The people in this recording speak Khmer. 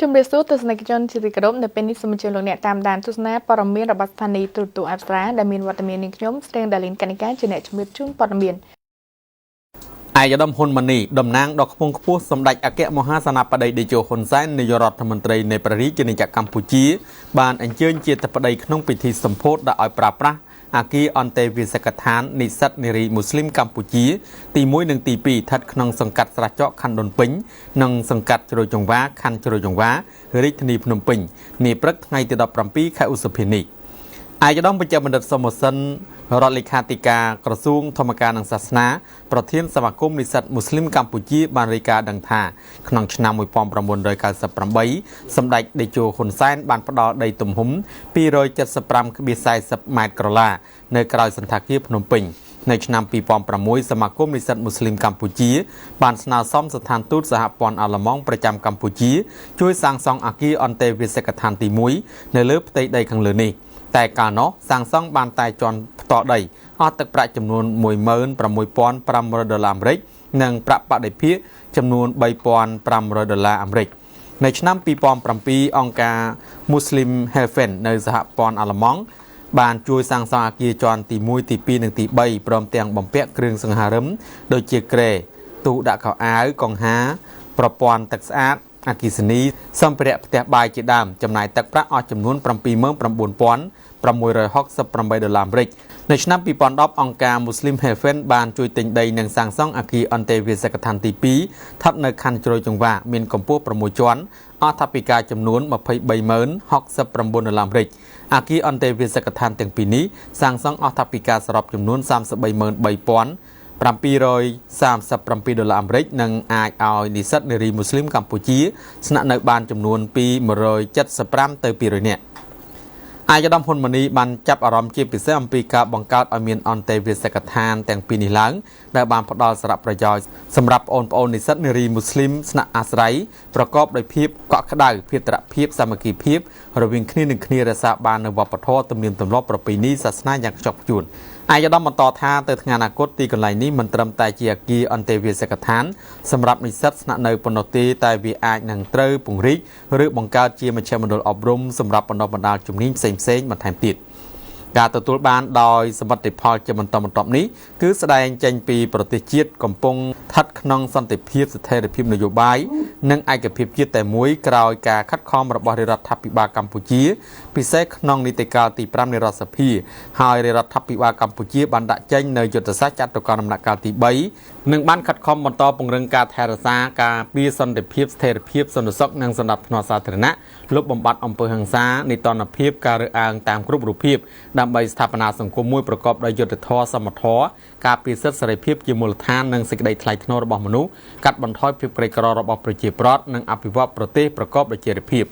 ជំរាបសួរទស្សនិកជនជាទីគោរពនៅពេលនេះសូមអញ្ជើញលោកអ្នកតាមដានទស្សនាព័ត៌មានរបស់ស្ថានីយ៍ទូរទស្សន៍អប្សរាដែលមានវត្តមាននាងខ្ញុំស្រីដាលីនកនិកាជាអ្នកជំរាបជូនព័ត៌មានឯកឧត្តមហ៊ុនម៉ាណីតំណាងដ៏ខ្ពង់ខ្ពស់សម្ដេចអគ្គមហាសេនាបតីតេជោហ៊ុនសែននាយករដ្ឋមន្ត្រីនៃព្រះរាជាណាចក្រកម្ពុជាបានអញ្ជើញជាទឹកប្តីក្នុងពិធីសម្ពោធដាក់ឲ្យប្រើប្រាស់អគារអន្តេវាសិកដ្ឋាននិស្សិតនារីមូស្លីមកម្ពុជាទី1និងទី2ស្ថិតក្នុងសង្កាត់ស្រះចកខណ្ឌដូនពេញនិងសង្កាត់ជ្រោយចង្វាខណ្ឌជ្រោយចង្វារាជធានីភ្នំពេញនាព្រឹកថ្ងៃទី17ខែឧសភានេះឯកឧត្តមបញ្ជាបណ្ឌិតសុំសិនរដ្ឋលេខាធិការក្រសួងធម្មការនិងសាសនាប្រធានសមាគមនិស្សិតមូស្លីមកម្ពុជាបានរាយការណ៍ដឹងថាក្នុងឆ្នាំ1998សម្ដេចតេជោហ៊ុនសែនបានផ្ដល់ដីទំហំ 275.40 ម៉ែត្រក្រឡានៅក្រៅសន្តាគារភ្នំពេញនៅឆ្នាំ2006សមាគមនិស្សិតមូស្លីមកម្ពុជាបានស្នើសុំស្ថានទូតសហព័ន្ធអាល្លឺម៉ង់ប្រចាំកម្ពុជាជួយសាងសង់អគារអន្តេវាសិកដ្ឋានទី1នៅលើផ្ទៃដីខាងលើនេះតែកាលនោះសាងសង់បានតែជាន់ផ្ទាល់ដីអស់ទឹកប្រាក់ចំនួន $16,500 អាមេរិកនិងប្រាក់បដិភាគចំនួន $3,500 អាមេរិកនៅឆ្នាំ2007អង្គការ Muslim Health នៅសហព័ន្ធអាល្លឺម៉ង់បានជួយសាងសង់អគារជាន់ទី1ទី2និងទី3ព្រមទាំងបំពាក់គ្រឿងសង្ហារិមដូចជាក្រែទូដាក់ខោអាវកង្ហាប្រព័ន្ធទឹកស្អាតអគ្គិសនីសម្ភារៈផ្ទះបាយជាដើមចំណាយទឹកប្រាក់អស់ចំនួន $79,668 អាមេរិកនៅឆ្នាំ2010អង្គការ Muslim Health បានជួយទិញដីនិងសាងសង់អគារអន្តេវាសិកដ្ឋានទី2ស្ថិតនៅខណ្ឌជ្រោយចង្វាមានកម្ពស់6ជាន់អស់ថវិកាចំនួន $23,069 អាមេរិកអគារអន្តេវាសិកដ្ឋានទាំងពីរនេះសាងសង់អស់ថវិកាសរុបចំនួន $33,737 អាមេរិកនិងអាចឲ្យនិស្សិតនារីមូស្លីមកម្ពុជាស្នាក់នៅបានចំនួនពី175ទៅ200នាក់ឯកឧត្តមហ៊ុនម៉ាណីបានចាប់អារម្មណ៍ជាពិសេសអំពីការបង្កើតឲ្យមានអន្តេវាសិកដ្ឋានទាំងពីរនេះឡើងដែលបានផ្ដល់សារៈប្រយោជន៍សម្រាប់បងប្អូននិស្សិតនារីមូស្លីមស្នាក់អាស្រ័យប្រកបដោយភាពកក់ក្ដៅភេត្រភាពសាមគ្គីភាពរវាងគ្នានឹងគ្នារក្សាបាននូវវប្បធម៌ទំនៀមទម្លាប់ប្រពៃណីសាសនាយ៉ាងខ្ជាប់ខ្ជួនឯកឧត្តមបន្តថាទៅថ្ងៃអនាគតទីកន្លែងនេះមិនត្រឹមតែជាអគារអន្តេវាសិកដ្ឋានសម្រាប់និស្សិតស្នាក់នៅប៉ុណ្ណោះទេតែវាអាចនឹងត្រូវពង្រីកឬបង្កើតជាមជ្ឈមណ្ឌលអប់រំសម្រាប់បណ្ដុះបណ្ដាលជំនាញផ្សេងៗបន្ថែមទៀតការទទួលបានដោយសមិទ្ធផលជាបន្តបន្ទាប់នេះគឺស្ដែងចេញពីប្រទេសជាតិកំពុងស្ថិតក្នុងសន្តិភាពស្ថិរភាពនយោបាយនិងឯកភាពជាតិតែមួយក្រោយការខិតខំរបស់រដ្ឋាភិបាលកម្ពុជាពិសេសក្នុងនីតិកាលទី5នៃរដ្ឋសភាហើយរដ្ឋាភិបាលកម្ពុជាបានដាក់ចេញនៅយុទ្ធសាស្ត្រចតុកោណដំណាក់កាលទី3និងបានខិតខំបន្តពង្រឹងការថែរក្សាការពារសន្តិភាពស្ថិរភាពសន្តិសុខនិងសណ្ដាប់ធ្នាប់សាធារណៈលុបបំបាត់អំពើហិង្សានីតិរដ្ឋភាពការរើសអើងតាមគ្រប់រូបភាពដើម្បីស្ថាបនាសង្គមមួយប្រកបដោយយុត្តិធម៌សមធម៌ការពារសិទ្ធិសេរីភាពជាមូលដ្ឋាននិងសេចក្តីថ្លៃថ្នូររបស់មនុស្សកាត់បន្ថយភាពក្រីក្ររបស់ប្រជាពលរដ្ឋនិងអភិវឌ្ឍប្រទេសប្រកបដោយចីរភាព